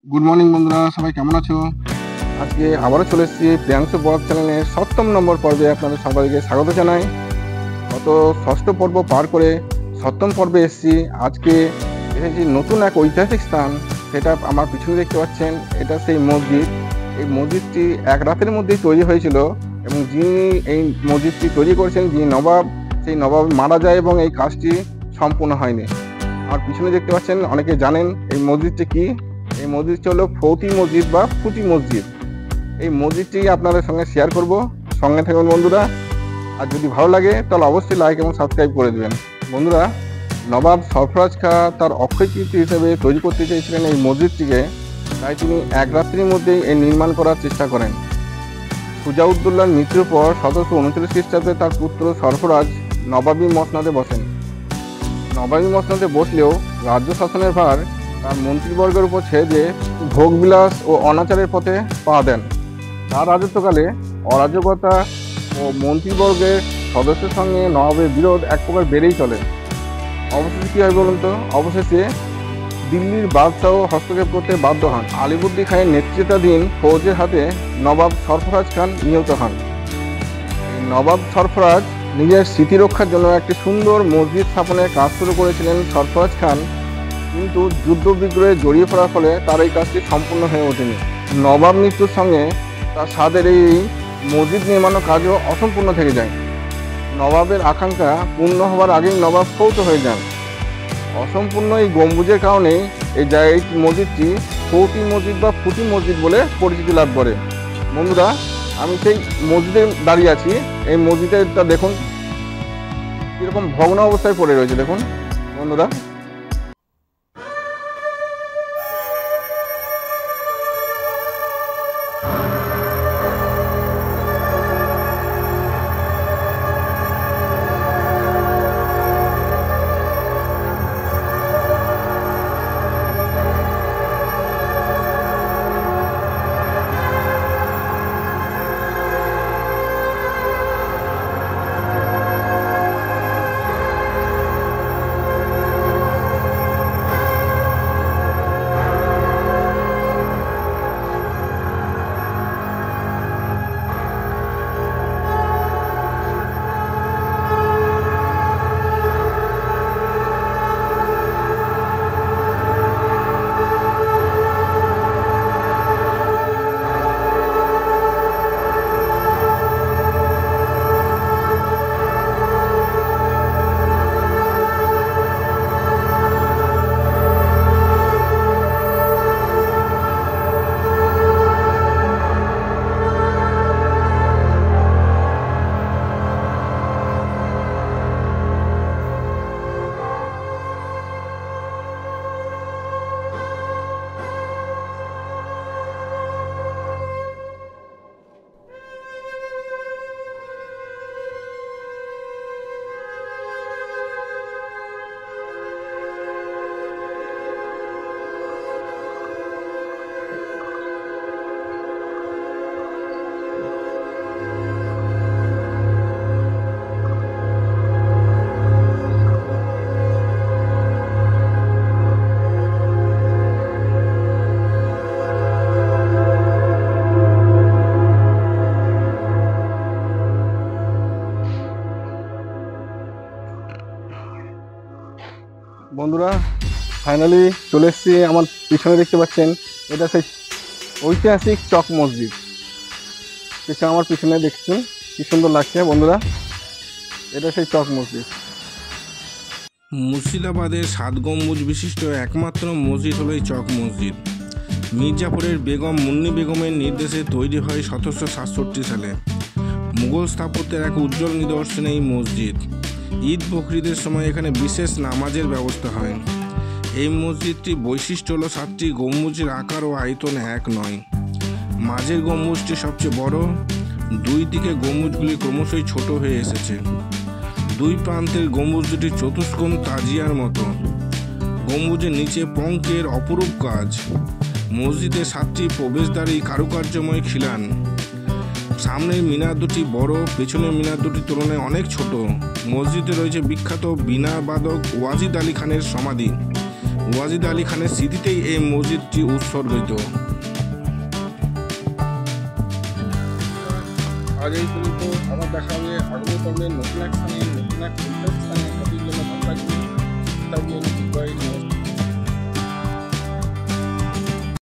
Good morning বন্ধুরা, সবাই কেমন আছো? আজকে আবারও চলে এসেছি প্রিয়াংশু ব্লগ চ্যানেলের ৭ম নম্বর পর্বে। আপনাদের সবাইকে স্বাগত জানাই। গত ৬ষ্ঠ পর্ব পার করে ৭ম পর্বে এসেছি। আজকে এসেছি নতুন এক ঐতিহাসিক স্থান। সেটা আমার পিছনে দেখতে পাচ্ছেন, এটা সেই মসজিদ। এই মসজিদটি এক রাতের মধ্যেই তৈরি হয়েছিল এবং যিনি এই মসজিদটি তৈরি করেছেন, যিনি নবাব, সেই নবাব মারা যায় এবং এই কাজটি সম্পূর্ণ হয়নি। আমার পিছনে দেখতে পাচ্ছেন, অনেকে জানেন এই মসজিদটি কি। এই মসজিদটি হলো ফৌতি মসজিদ বা ফুটি মসজিদ। এই মসজিদটি আপনাদের সঙ্গে শেয়ার করব, সঙ্গে থাকবেন বন্ধুরা। আর যদি ভালো লাগে তাহলে অবশ্যই লাইক এবং সাবস্ক্রাইব করে দেবেন। বন্ধুরা, নবাব সরফরাজ খাঁ তার অক্ষয় কীর্তি হিসেবে তৈরি করতে চেয়েছিলেন এই মসজিদটিকে, তাই তিনি এক রাত্রির মধ্যেই এই নির্মাণ করার চেষ্টা করেন। সুজাউদ্দৌলার মৃত্যুর পর ১৭৩৯ খ্রিস্টাব্দে তার পুত্র সরফরাজ নবাবী মসনদে বসেন। নবাবী মসনদে বসলেও রাজ্য শাসনের ভার তার মন্ত্রীবর্গের উপর ছেড়ে দিয়ে ভোগবিলাস ও অনাচারের পথে পা দেন। তার রাজত্বকালে অরাজকতা ও মন্ত্রীবর্গের সদস্যের সঙ্গে নবাবের বিরোধ এক প্রকার বেড়েই চলে। অবশেষে কী হয় বলুন তো? অবশেষে দিল্লির বাদশাহ হস্তক্ষেপ করতে বাধ্য হন। আলিবর্দী খানের নেতৃত্বাধীন ফৌজের হাতে নবাব সরফরাজ খান নিহত হন। নবাব সরফরাজ নিজের স্মৃতি রক্ষার জন্য একটি সুন্দর মসজিদ স্থাপনের কাজ শুরু করেছিলেন সরফরাজ খান, কিন্তু যুদ্ধ বিগ্রহে জড়িয়ে পড়ার ফলে তার এই কাজটি সম্পূর্ণ হয়ে ওঠেনি। নবাব মৃত্যুর সঙ্গে তার স্বাদের এই মসজিদ নির্মাণের কাজও অসম্পূর্ণ থেকে যায়। নবাবের আকাঙ্ক্ষা পূর্ণ হওয়ার আগেই নবাব ফৌত হয়ে যান। অসম্পূর্ণ এই গম্বুজের কারণে এই মসজিদটি ফৌতি মসজিদ বা ফুটি মসজিদ বলে পরিচিতি লাভ করে। বন্ধুরা, আমি সেই মসজিদে দাঁড়িয়ে আছি। এই মসজিদটা দেখুন কীরকম ভগ্ন অবস্থায় পড়ে রয়েছে। দেখুন বন্ধুরা, বন্ধুরা ফাইনালি চলে এসেছি। আমার পিছনে দেখতে পাচ্ছেন, এটা সেই ঐতিহাসিক চক মসজিদ। আমার পিছনে দেখছেন কি সুন্দর লাগছে বন্ধুরা, এটা সেই চক মসজিদ। মুর্শিদাবাদের ৭ গম্বুজ বিশিষ্ট একমাত্র মসজিদ হলো এই চক মসজিদ। মির্জাপুরের বেগম মুন্নি বেগমের নির্দেশে তৈরি হয় ১৭৬৭ সালে। মুঘল স্থাপত্যের এক উজ্জ্বল নিদর্শন এই মসজিদ। ঈদ বকরিদের সময় এখানে বিশেষ নামাজের ব্যবস্থা হয়। এই মসজিদটির বৈশিষ্ট্য হলো ৭টি গম্বুজের আকার ও আয়তন এক নয়। মাঝের গম্বুজটি সবচেয়ে বড়, দুই দিকে গম্বুজগুলি ক্রমশই ছোট হয়ে এসেছে। দুই প্রান্তের গম্বুজ দুটি চতুষ্কোণ তাজিয়ার মতো। গম্বুজের নিচে পঙ্কের অপরূপ কাজ। মসজিদে 7টি প্রবেশদ্বারই কারুকার্যময় খিলান। সামনের মিনার দুটি বড়, পেছনের মিনার দুটির তুলনায় অনেক ছোট। মসজিদে রয়েছে বিখ্যাত বীণা বাদক ওয়াজিদ আলী খানের সমাধি। ওয়াজিদ আলী খানের স্মৃতিতেই এই মসজিদটি উৎসর্গিত। আজ এই পর্যন্ত, আবার দেখা হবে আগামী পর্বে নতুন এক স্থানে, নতুন এক স্থানে।